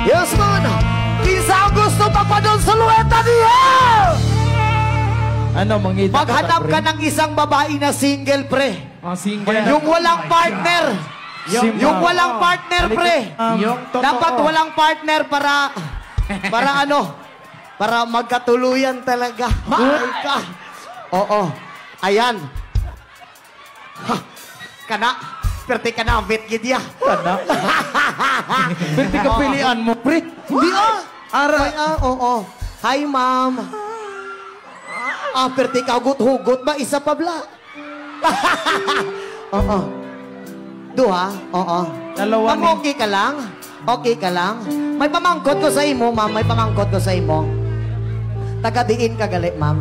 Yes, man. Kinsa ang gusto papadon sa luweta niya? Ano, mangita Maghanap ka ng isang babae na single, pre. single. Yung walang partner. Yung walang partner, pre. Dapat walang partner para ano? Para magkatuluyan talaga. Mahal ka. Oo. Ayan. Ha, kana. Perte ka na, bet gidya. Kana. Perte ka pilihan mo, pre. Hindi oo. Hi, ma'am. Perte ka hugot-hugot ba? Isa pa bla. Oo. Duha? Oo. Dalawa Ma'am, okay ka lang? Okay ka lang? May pamangkot ko sa imo, ma'am. May pamangkot ko sa imo. Taga-diin ka gali, ma'am.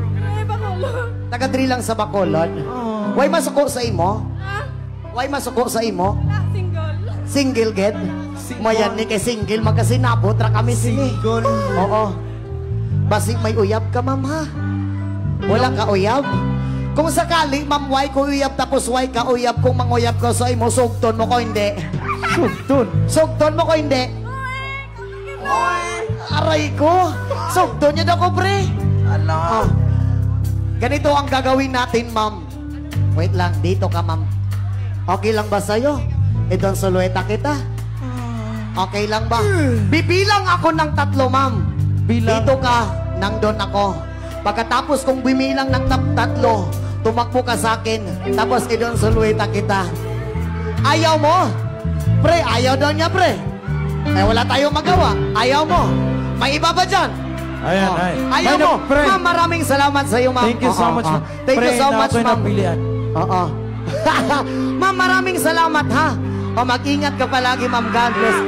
Taga-dri lang sa Bacolod. Why masuko sa imo? Why masuko sa imo? Single. Single, ged? Mayan ni kay single, magkasinabot ra kami sini. Single. Oo. Basig may uyab ka, ma'am, ha? Wala ka uyab? Kung sakali, ma'am, why ko uyab tapos why ka uyab kung manguyab ko sa imo, sugton mo ko hindi. Sugton. Sugton mo ko hindi. Aray ko. Sugton niya na ko, pre. Ala. Ganito ang gagawin natin, ma'am. Wait lang, dito ka, ma'am. Okay lang ba sa'yo? Itong sulueta kita? Okay lang ba? Bibilang ako ng 3, ma'am. Bilang. Dito ka, nandun ako. Pagkatapos kong bimilang ng 3, tumakbo ka sa akin. Tapos idon sulueta kita. Ayaw mo? Pre, ayaw daw niya, pre. Wala tayong magawa. Ayaw mo. May iba ba dyan? Ayan, ay. Ayaw mo. Ma'am, maraming salamat sa iyo, ma'am. Thank you so much, ma'am. Thank you so much, ma'am. Pilihan. Oo. Ma'am, maraming salamat, ha? Mag-ingat ka palagi, ma'am. God bless.